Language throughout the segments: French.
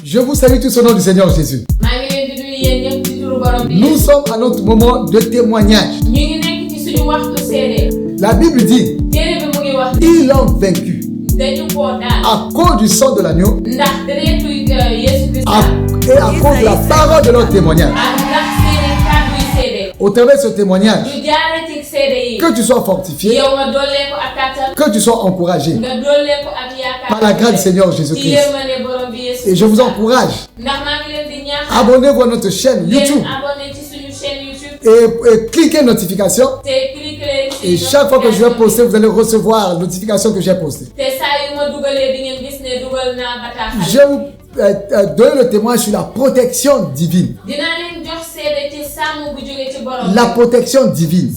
Je vous salue tous au nom du Seigneur Jésus. Nous sommes à notre moment de témoignage. La Bible dit, ils l'ont vaincu à cause du sang de l'agneau et à cause de la parole de leur témoignage. Au travers de ce témoignage, que tu sois fortifié, que tu sois encouragé par la grâce du Seigneur Jésus-Christ. Et je vous encourage, abonnez-vous à notre chaîne YouTube et cliquez notification. Et chaque fois que je vais poster, vous allez recevoir la notification que j'ai postée. Je vous donne le témoignage sur la protection divine. La protection divine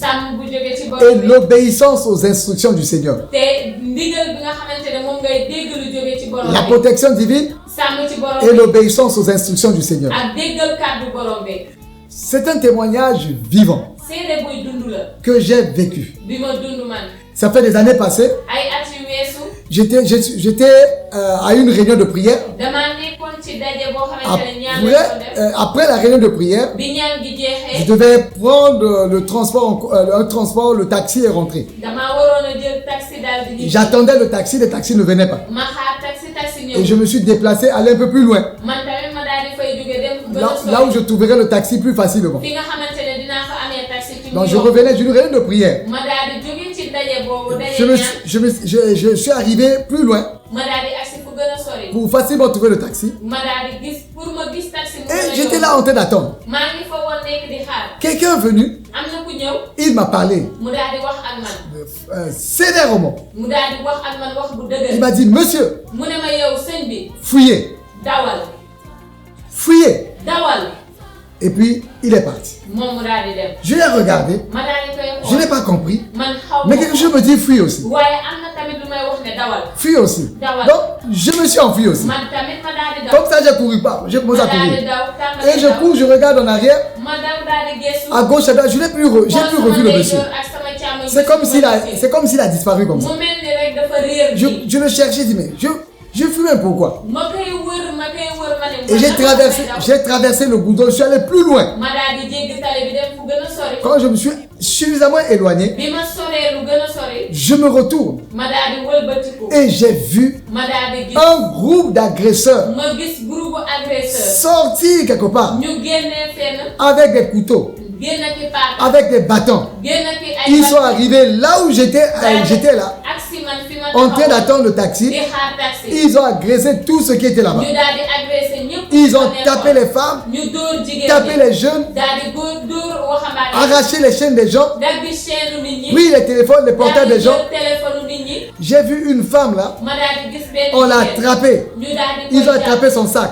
et l'obéissance aux instructions du Seigneur. La protection divine et l'obéissance aux instructions du Seigneur. C'est un témoignage vivant que j'ai vécu. Ça fait des années passées. J'étais à une réunion de prière. Après la réunion de prière, je devais prendre le transport, le taxi est rentré. J'attendais le taxi ne venait pas. Et je me suis déplacé, aller un peu plus loin. Là où je trouverais le taxi plus facilement. Donc je revenais d'une réunion de prière. Je suis arrivé plus loin pour facilement trouver le taxi. Et j'étais là en train d'attendre. Quelqu'un est venu, il m'a parlé sévèrement. Il m'a dit, monsieur, fuyez. Fuyez. Et puis, il est parti. Je l'ai regardé. Je n'ai pas compris. Mais quelque chose me dit fuis aussi. Fuis aussi. Donc, je me suis enfui aussi. Comme ça, j'ai couru pas. J'ai commencé à courir. Et je cours, je regarde en arrière. À gauche, à droite, je n'ai plus revu le monsieur. C'est comme s'il a disparu comme ça. Je le cherchais, je dis, mais je fuis même pourquoi? Et j'ai traversé le goudron, je suis allé plus loin. Quand je me suis suffisamment éloigné, je me retourne et j'ai vu un groupe d'agresseurs sortir quelque part avec des couteaux, avec des bâtons. Ils sont arrivés là où j'étais là, en train d'attendre le taxi. Ils ont agressé tout ce qui était là-bas. Ils ont tapé les femmes, tapé les jeunes, arraché les chaînes des gens, pris les téléphones, les portables des gens. J'ai vu une femme là, on l'a attrapée. Ils ont attrapé son sac.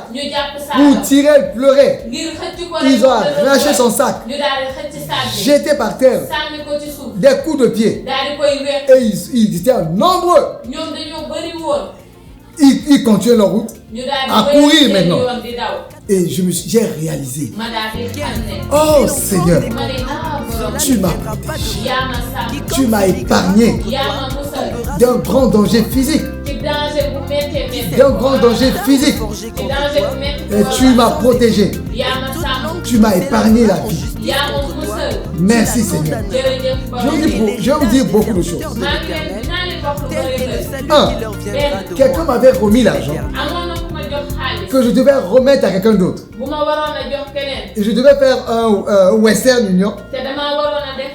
Pour tirer, elle pleurait. Ils ont arraché son sac. J'étais par terre. Des coups de pied. Et ils étaient nombreux. Ils continuent leur route à courir maintenant. Et j'ai réalisé, oh Seigneur, tu m'as protégé, tu m'as épargné d'un grand danger physique. D'un grand danger physique. Et tu m'as protégé. Tu m'as épargné la vie. Merci Seigneur. Je vais vous dire beaucoup de choses. Quelqu'un m'avait remis l'argent que je devais remettre à quelqu'un d'autre. Et je devais faire un Western Union.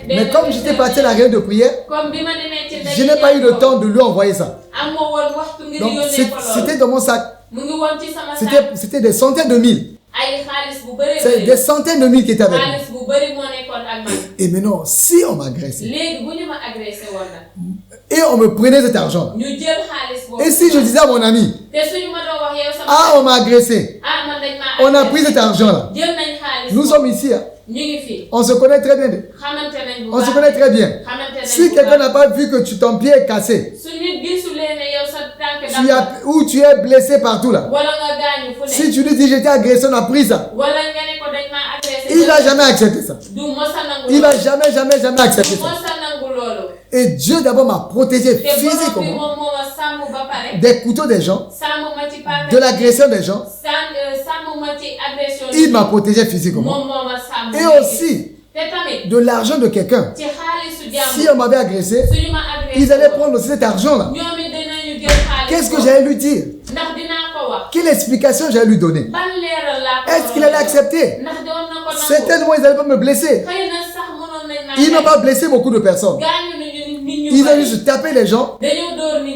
Mais comme j'étais parti à la réunion de prière, je n'ai pas eu le temps de lui envoyer ça. Donc c'était dans mon sac. C'était des centaines de mille. C'est des centaines de mille qui étaient avec moi. Et maintenant, si on m'agressait et on me prenait cet argent, et si je disais à mon ami, ah, on m'a agressé, on a pris cet argent-là, nous sommes ici, hein. On se connaît très bien. On se connaît très bien. Si quelqu'un n'a pas vu que ton pied est cassé, ou tu es blessé partout là, si tu lui dis j'étais agressé, on a pris ça, il va jamais accepter ça. Il va jamais accepter ça. Et Dieu d'abord m'a protégé physiquement des couteaux des gens, de l'agression des gens. Il m'a protégé physiquement. Et aussi de l'argent de quelqu'un. Si on m'avait agressé, ils allaient prendre aussi cet argent-là. Qu'est-ce que j'allais lui dire? Quelle explication j'allais lui donner? Est-ce qu'il allait accepter? Certainement, ils n'allaient pas me blesser. Ils n'ont pas blessé beaucoup de personnes. Ils ont juste tapé les gens,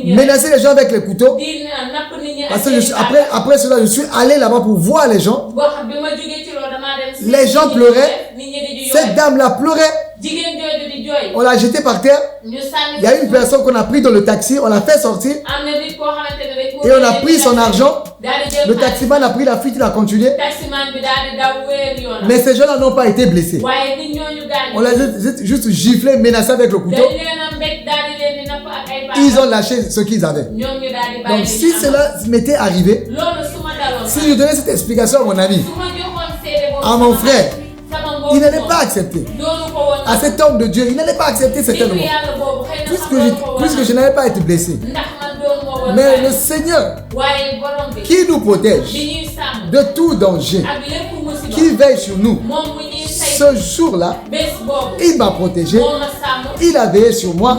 menacé les gens avec les couteaux. Parce que après cela, je suis allé là-bas pour voir les gens. Les gens pleuraient. Cette dame-là pleurait. On l'a jeté par terre. Il y a une personne qu'on a pris dans le taxi, on l'a fait sortir. Et on a pris son argent. Le taximan a pris la fuite, il a continué. Mais ces gens-là n'ont pas été blessés. On l'a juste giflé, menacé avec le couteau. Ils ont lâché ce qu'ils avaient. Donc si cela m'était arrivé, si je donnais cette explication à mon ami, à mon frère, il n'allait pas accepter. À cet homme de Dieu, il n'allait pas accepter certainement. Puisque je n'allais pas être blessé. Mais le Seigneur, qui nous protège de tout danger, qui veille sur nous, ce jour-là, il m'a protégé, il a veillé sur moi,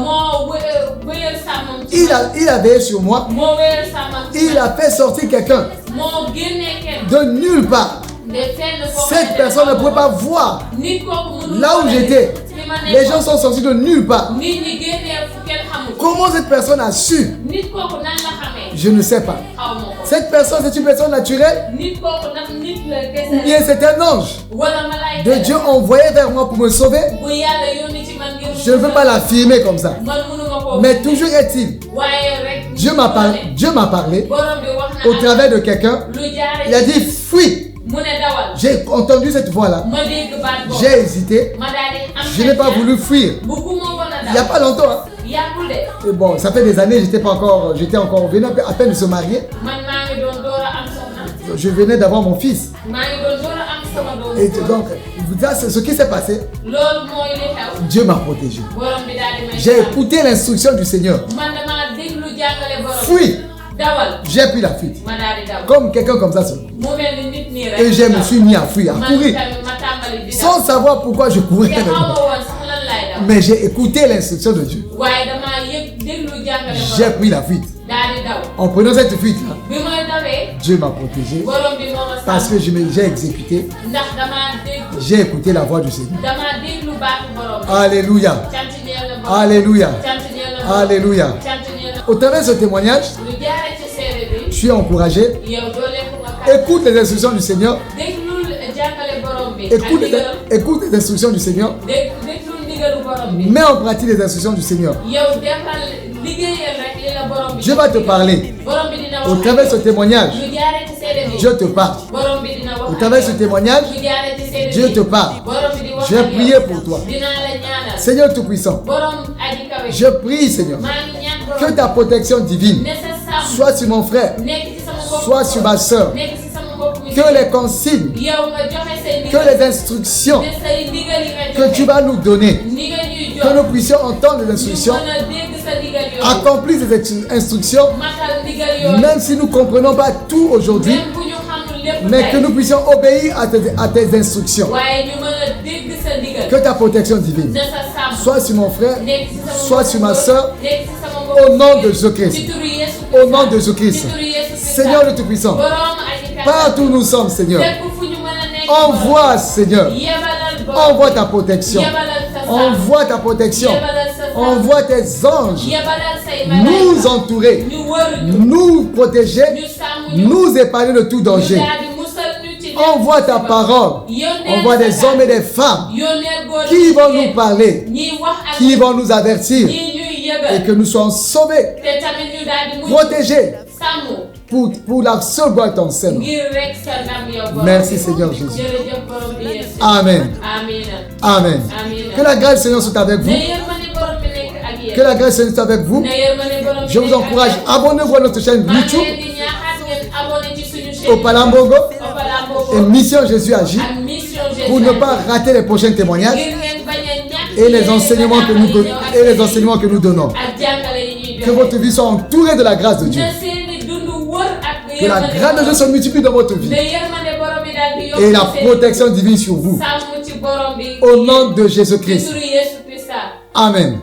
il a veillé sur moi, il a fait sortir quelqu'un de nulle part. Cette personne ne pouvait pas voir là où j'étais. Les gens sont sortis de nulle part. Comment cette personne a su? Je ne sais pas. Cette personne, c'est une personne naturelle? Ou bien c'est un ange de Dieu envoyé vers moi pour me sauver? Je ne peux pas l'affirmer comme ça. Mais toujours est-il, Dieu m'a parlé au travers de quelqu'un. Il a dit fuis. J'ai entendu cette voix-là. J'ai hésité. Je n'ai pas voulu fuir. Il n'y a pas longtemps. Hein. Et bon, ça fait des années, j'étais encore venu à peine de se marier. Je venais d'avoir mon fils. Et donc, c'est ce qui s'est passé. Dieu m'a protégé. J'ai écouté l'instruction du Seigneur. Fuis. J'ai pris la fuite. Comme quelqu'un comme ça. Et je me suis mis à fuir, à courir. Sans savoir pourquoi je courais. Mais j'ai écouté l'instruction de Dieu. J'ai pris la fuite. En prenant cette fuite-là, Dieu m'a protégé. Parce que j'ai exécuté. J'ai écouté la voix du Seigneur. Alléluia. Alléluia. Alléluia. Au travers de ce témoignage, je suis encouragé. Écoute les instructions du Seigneur. Écoute les instructions du Seigneur. Mets en pratique les instructions du Seigneur. Dieu va te parler. Au travers de ce témoignage, Dieu te parle. Au travers de ce témoignage, Dieu te parle. Je vais prier pour toi. Seigneur Tout-Puissant, je prie, Seigneur, que ta protection divine soit sur mon frère, soit sur ma soeur, que les consignes, que les instructions que tu vas nous donner, que nous puissions entendre les instructions, accomplir ces instructions, même si nous ne comprenons pas tout aujourd'hui, mais que nous puissions obéir à tes instructions. Que ta protection divine soit sur mon frère, soit sur ma soeur, au nom de Jésus-Christ. Au nom de Jésus-Christ. Seigneur le Tout-Puissant, partout où nous sommes, Seigneur, envoie, Seigneur, envoie ta protection. Envoie ta protection. Envoie tes anges nous entourer, nous protéger, nous épargner de tout danger. Envoie ta parole. Envoie des hommes et des femmes qui vont nous parler, qui vont nous avertir et que nous soyons sauvés, protégés pour la seule gloire de ton Seigneur. Merci Seigneur Jésus. Amen. Amen. Que la grâce du Seigneur soit avec vous. Que la grâce du Seigneur soit avec vous. Je vous encourage, abonnez-vous à notre chaîne YouTube au Palambongo et Mission Jésus agit pour ne pas rater les prochains témoignages. et les enseignements que nous donnons. Que votre vie soit entourée de la grâce de Dieu. Que la grâce de Dieu se multiplie dans votre vie. Et la protection divine sur vous. Au nom de Jésus-Christ. Amen.